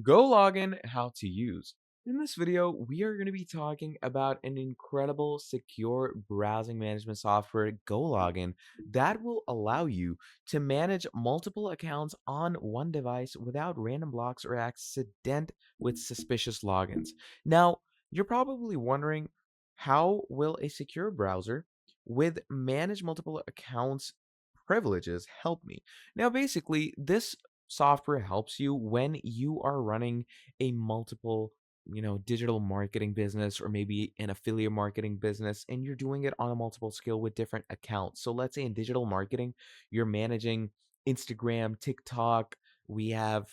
GoLogin how to use. In this video, we are going to be talking about an incredible secure browsing management software, GoLogin, that will allow you to manage multiple accounts on one device without random blocks or accident with suspicious logins. Now, you're probably wondering, how will a secure browser with manage multiple accounts privileges help me? Now, basically, this software helps you when you are running a multiple digital marketing business or maybe an affiliate marketing business, and you're doing it on a multiple scale with different accounts. So let's say in digital marketing you're managing Instagram, TikTok, we have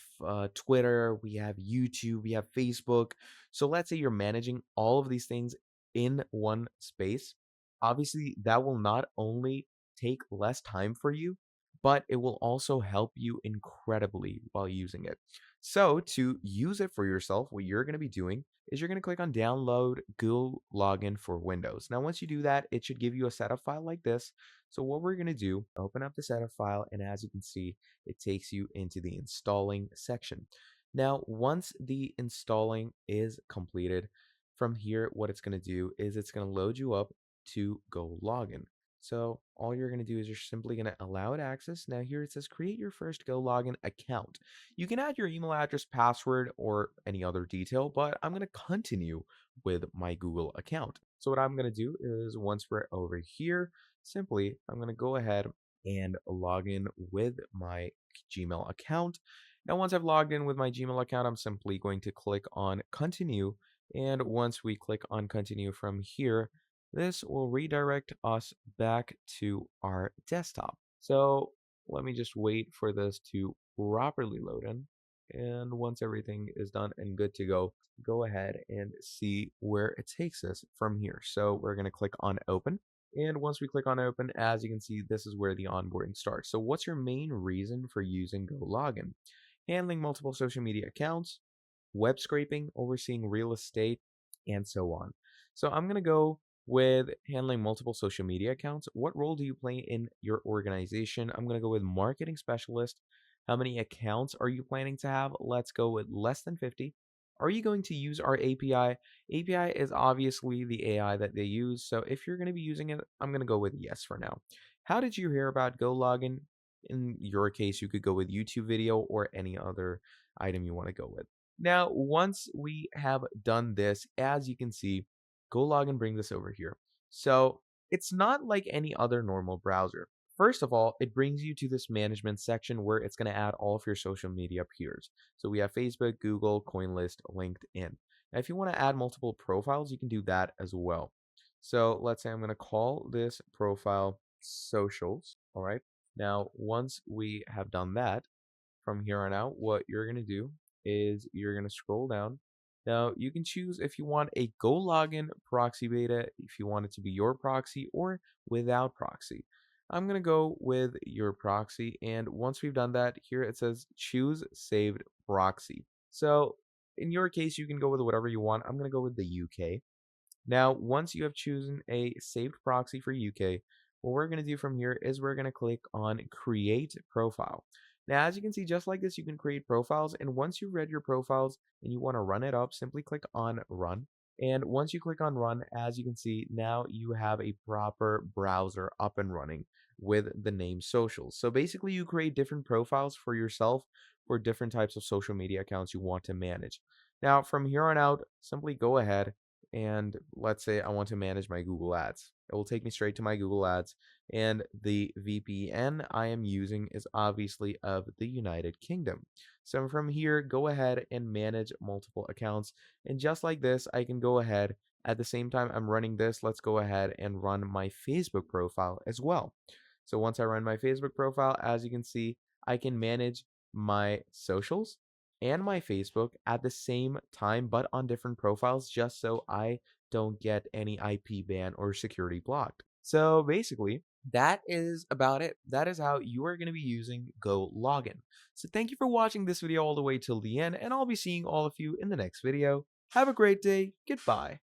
Twitter, we have YouTube, we have Facebook. So let's say you're managing all of these things in one space. Obviously that will not only take less time for you, but it will also help you incredibly while using it. So to use it for yourself, what you're going to be doing is you're going to click on download Google Login for Windows. Now, once you do that, it should give you a setup file like this. So what we're going to do, open up the setup file, and as you can see, it takes you into the installing section. Now, once the installing is completed, from here, what it's going to do is it's going to load you up to Go Login. So all you're going to do is you're simply going to allow it access. Now here it says create your first Go Login account. You can add your email address, password, or any other detail, but I'm going to continue with my Google account. So what I'm going to do is once we're over here, simply I'm going to go ahead and log in with my Gmail account. Now once I've logged in with my Gmail account, I'm simply going to click on continue. And once we click on continue from here, this will redirect us back to our desktop. So let me just wait for this to properly load in. And once everything is done and good to go ahead and see where it takes us from here. So we're going to click on open. And once we click on open, as you can see, this is where the onboarding starts. So what's your main reason for using GoLogin? Handling multiple social media accounts, web scraping, overseeing real estate, and so on. So I'm going to go with handling multiple social media accounts. What role do you play in your organization? I'm going to go with marketing specialist. How many accounts are you planning to have? Let's go with less than 50. Are you going to use our API? API is obviously the AI that they use. So if you're going to be using it, I'm going to go with yes for now. How did you hear about GoLogin? In your case, you could go with YouTube video or any other item you want to go with. Now, once we have done this, as you can see, go log and bring this over here. So it's not like any other normal browser. First of all, it brings you to this management section where it's going to add all of your social media peers. So we have Facebook, Google, CoinList, LinkedIn. Now, if you want to add multiple profiles, you can do that as well. So let's say I'm going to call this profile socials. All right. Now, once we have done that, from here on out, what you're going to do is you're going to scroll down. Now, you can choose if you want a Go Login proxy beta, if you want it to be your proxy or without proxy. I'm going to go with your proxy. And once we've done that, here it says choose saved proxy. So in your case, you can go with whatever you want. I'm going to go with the UK. Now, once you have chosen a saved proxy for UK, what we're going to do from here is we're going to click on create profile. Now, as you can see, just like this, you can create profiles. And once you've read your profiles and you want to run it up, simply click on run. And once you click on run, as you can see, now you have a proper browser up and running with the name socials. So basically, you create different profiles for yourself for different types of social media accounts you want to manage. Now, from here on out, simply go ahead and let's say I want to manage my Google Ads. It will take me straight to my Google Ads, and the VPN I am using is obviously of the United Kingdom. So from here, go ahead and manage multiple accounts. And just like this, I can go ahead at the same time I'm running this, let's go ahead and run my Facebook profile as well. So once I run my Facebook profile, as you can see, I can manage my socials and my Facebook at the same time, but on different profiles, just so I don't get any IP ban or security blocked. So basically, that is about it. That is how you are going to be using Go Login. So thank you for watching this video all the way till the end, and I'll be seeing all of you in the next video. Have a great day. Goodbye.